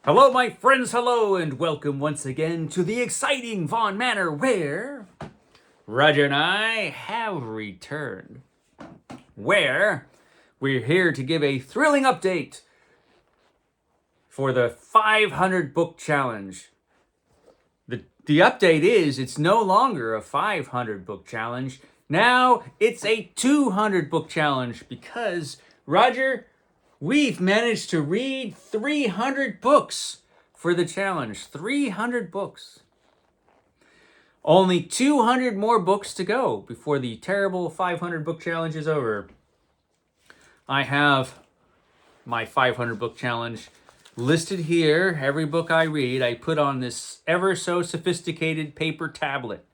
Hello, my friends, hello, and welcome once again to the exciting Vaughn Manor where Roger and I have returned. Where we're here to give a thrilling update for the 500 book challenge. The update is it's no longer a 500 book challenge. Now it's a 200 book challenge because, Roger, we've managed to read 300 books for the challenge. 300 books. Only 200 more books to go before the terrible 500 book challenge is over. I have my 500 book challenge listed here. Every book I read, I put on this ever so sophisticated paper tablet.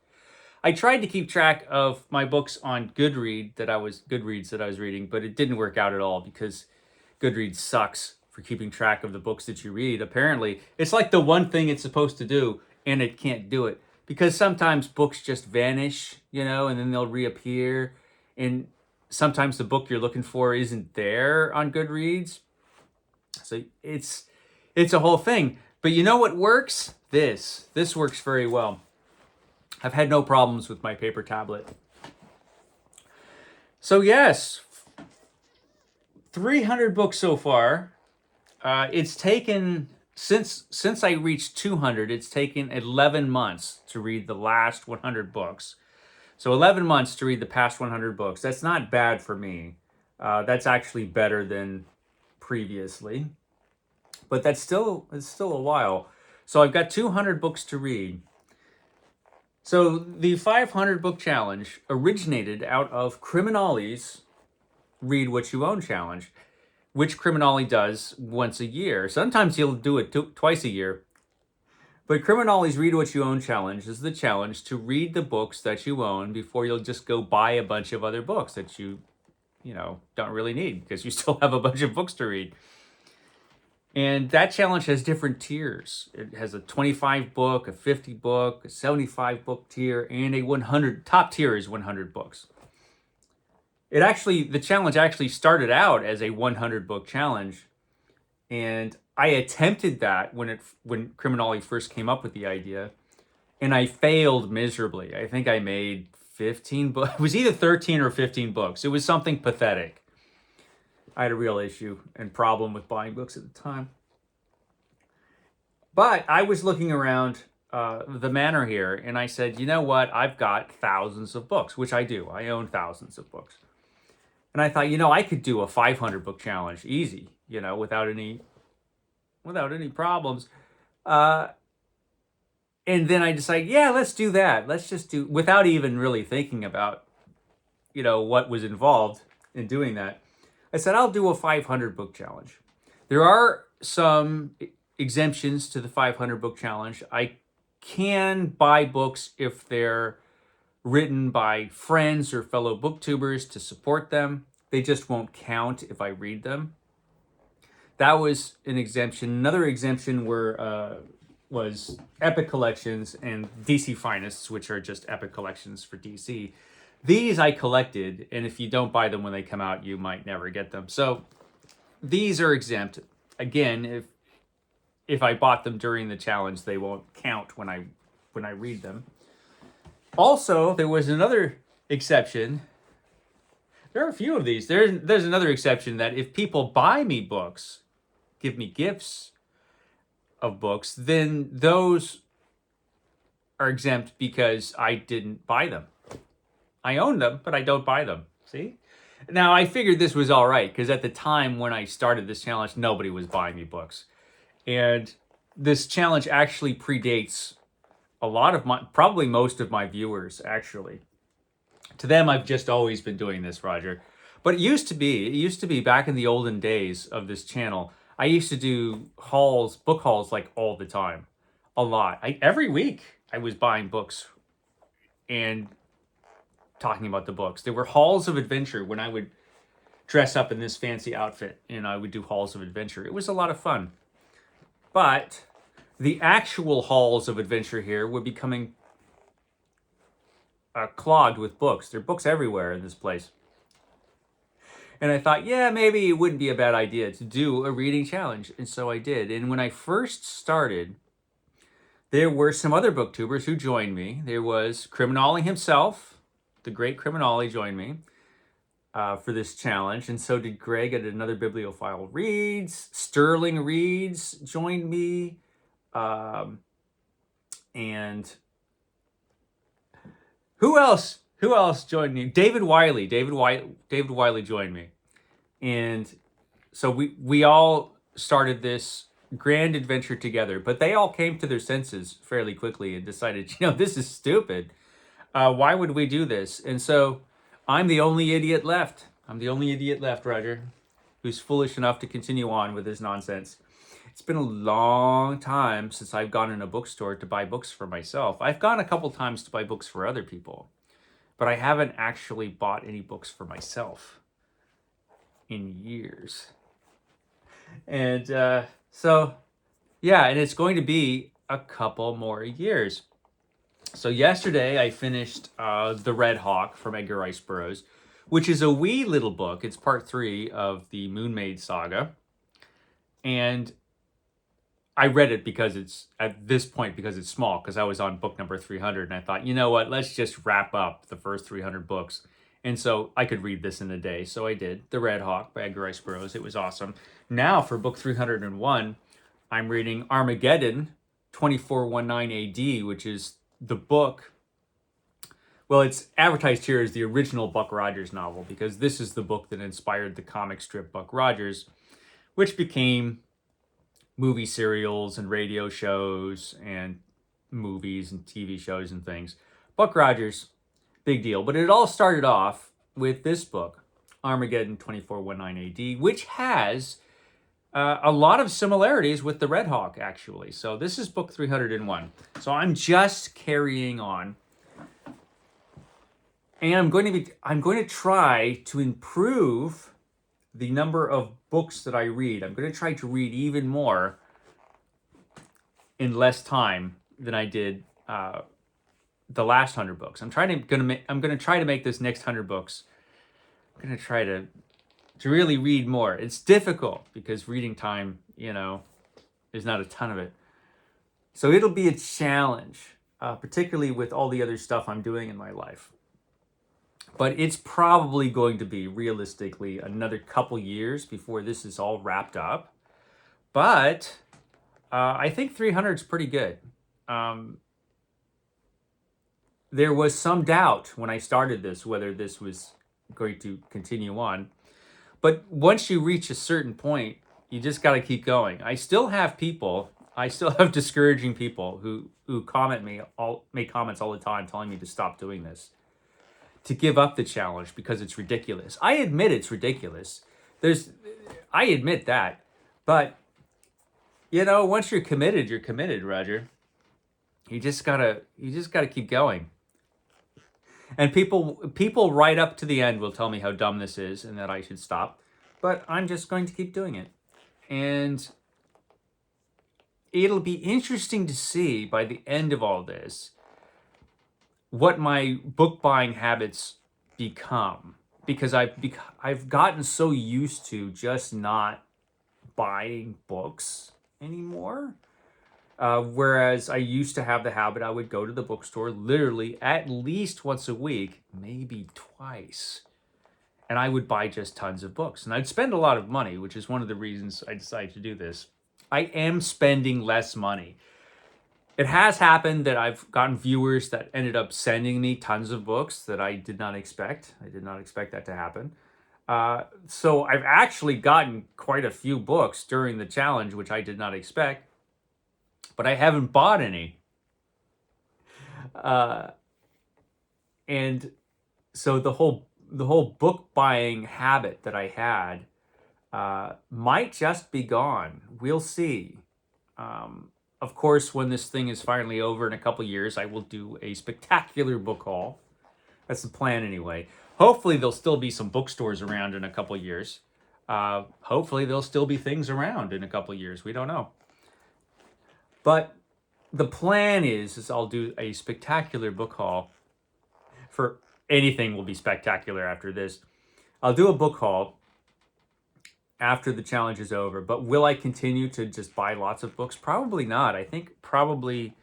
I tried to keep track of my books on Goodreads that I was reading, but it didn't work out at all because Goodreads sucks for keeping track of the books that you read. Apparently, it's like the one thing it's supposed to do, and it can't do it. Because sometimes books just vanish, and then they'll reappear. And sometimes the book you're looking for isn't there on Goodreads. So it's a whole thing. But you know what works? This works very well. I've had no problems with my paper tablet. So yes, 300 books so far. It's taken since I reached 200. It's taken 11 months to read the last 100 books. So 11 months to read the past 100 books. That's not bad for me. That's actually better than previously, but it's still a while. So I've got 200 books to read. So the 500 book challenge originated out of CriminOlly's Read What You Own challenge, which CriminOlly does once a year. Sometimes he'll do it twice a year. But CriminOlly's Read What You Own challenge is the challenge to read the books that you own before you'll just go buy a bunch of other books that you don't really need because you still have a bunch of books to read. And that challenge has different tiers. It has a 25 book, a 50 book, a 75 book tier, and a 100. Top tier is 100 books. The challenge actually started out as a 100 book challenge, and I attempted that when CriminOlly first came up with the idea, and I failed miserably. I think I made 15 books. It was either 13 or 15 books. It was something pathetic. I had a real issue and problem with buying books at the time. But I was looking around the manor here, and I said, you know what? I've got thousands of books, which I do. I own thousands of books. And I thought, I could do a 500 book challenge easy, without any problems. And then I decided, yeah, let's do that. Let's just do, without even really thinking about, what was involved in doing that. I said, I'll do a 500 book challenge. There are some exemptions to the 500 book challenge. I can buy books if they're written by friends or fellow booktubers to support them. They just won't count if I read them. That was an exemption. Another exemption was Epic Collections and DC Finest, which are just Epic Collections for DC. These I collected, and if you don't buy them when they come out, you might never get them. So these are exempt. Again, if I bought them during the challenge, they won't count when I read them. Also, there was another exception. There are a few of these. There's another exception that if people buy me books, give me gifts of books, then those are exempt because I didn't buy them. I own them, but I don't buy them. See? Now, I figured this was all right because at the time when I started this challenge, nobody was buying me books. And this challenge actually predates probably most of my viewers, actually. To them, I've just always been doing this, Roger. But it used to be back in the olden days of this channel, I used to do book hauls like all the time. A lot. Every week I was buying books and talking about the books. There were hauls of adventure when I would dress up in this fancy outfit and I would do hauls of adventure. It was a lot of fun. But the actual halls of adventure here were becoming clogged with books. There are books everywhere in this place. And I thought, yeah, maybe it wouldn't be a bad idea to do a reading challenge. And so I did. And when I first started, there were some other booktubers who joined me. There was CriminOlly himself, the great CriminOlly joined me for this challenge. And so did Greg at Another Bibliophile Reads. Sterling Reads joined me. And who else? Who else joined me? David Wiley. David Wiley joined me. And so we all started this grand adventure together, but they all came to their senses fairly quickly and decided, this is stupid. Why would we do this? And so I'm the only idiot left. I'm the only idiot left, Roger, who's foolish enough to continue on with this nonsense. It's been a long time since I've gone in a bookstore to buy books for myself. I've gone a couple times to buy books for other people, but I haven't actually bought any books for myself in years. And so, yeah, and it's going to be a couple more years. So yesterday I finished The Red Hawk from Edgar Rice Burroughs, which is a wee little book. It's part 3 of the Moonmaid saga. And I read it because it's, at this point, because it's small, because I was on book number 300, and I thought, you know what, let's just wrap up the first 300 books. And so I could read this in a day. So I did. The Red Hawk by Edgar Rice Burroughs. It was awesome. Now for book 301, I'm reading Armageddon 2419 AD, which is the book. Well, it's advertised here as the original Buck Rogers novel, because this is the book that inspired the comic strip Buck Rogers, which became movie serials and radio shows and movies and TV shows and things. Buck Rogers, big deal. But it all started off with this book, Armageddon 2419 AD, which has a lot of similarities with the Red Hawk, actually. So this is book 301. So I'm just carrying on. And I'm going to try to improve the number of books that I read. I'm going to try to read even more in less time than I did the last 100 books. I'm going to try to make this next 100 books. I'm going to try to really read more. It's difficult because reading time, there's not a ton of it. So it'll be a challenge, particularly with all the other stuff I'm doing in my life. But it's probably going to be, realistically, another couple years before this is all wrapped up. But I think 300 is pretty good. There was some doubt when I started this whether this was going to continue on. But once you reach a certain point, you just got to keep going. I still have discouraging people who make comments all the time telling me to stop doing this, to give up the challenge because it's ridiculous. I admit it's ridiculous. I admit that. But, once you're committed, Roger. You just gotta keep going. And people right up to the end will tell me how dumb this is and that I should stop. But I'm just going to keep doing it. And it'll be interesting to see by the end of all this what my book buying habits become, because I've gotten so used to just not buying books anymore. Whereas I used to have the habit, I would go to the bookstore literally at least once a week, maybe twice, and I would buy just tons of books, and I'd spend a lot of money, which is one of the reasons I decided to do this. I am spending less money. It has happened that I've gotten viewers that ended up sending me tons of books that I did not expect. I did not expect that to happen. So I've actually gotten quite a few books during the challenge, which I did not expect, but I haven't bought any. And so the whole book buying habit that I had might just be gone. We'll see. Of course, when this thing is finally over in a couple years, I will do a spectacular book haul. That's the plan anyway. Hopefully, there'll still be some bookstores around in a couple years. Hopefully, there'll still be things around in a couple years. We don't know. But the plan is I'll do a spectacular book haul. For anything will be spectacular after this. I'll do a book haul after the challenge is over. But will I continue to just buy lots of books? Probably not. I think probably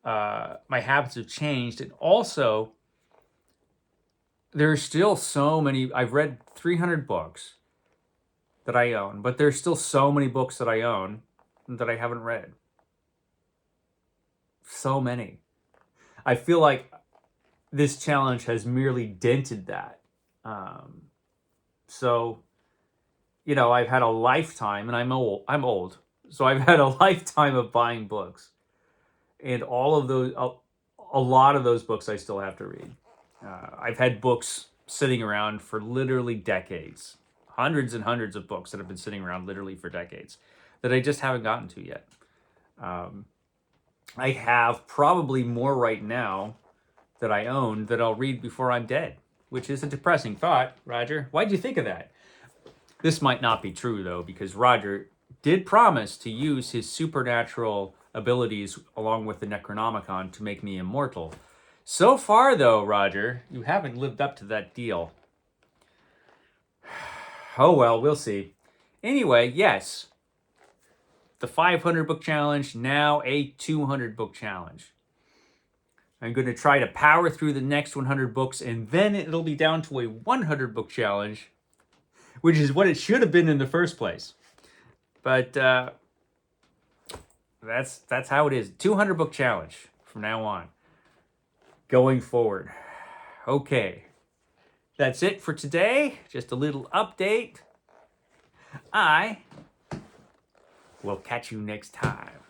my habits have changed. And also, there's still so many. I've read 300 books that I own, but there's still so many books that I own that I haven't read. So many. I feel like this challenge has merely dented that. So, you know, I've had a lifetime, and I'm old. So I've had a lifetime of buying books. And all of those, a lot of those books I still have to read. I've had books sitting around for literally decades. Hundreds and hundreds of books that have been sitting around literally for decades that I just haven't gotten to yet. I have probably more right now that I own that I'll read before I'm dead, which is a depressing thought. Roger, why'd you think of that? This might not be true, though, because Roger did promise to use his supernatural abilities along with the Necronomicon to make me immortal. So far, though, Roger, you haven't lived up to that deal. Oh, well, we'll see. Anyway, yes, the 500 book challenge, now a 200 book challenge. I'm going to try to power through the next 100 books, and then it'll be down to a 100 book challenge, which is what it should have been in the first place. But that's how it is. 200 book challenge from now on, going forward. Okay, that's it for today. Just a little update. I will catch you next time.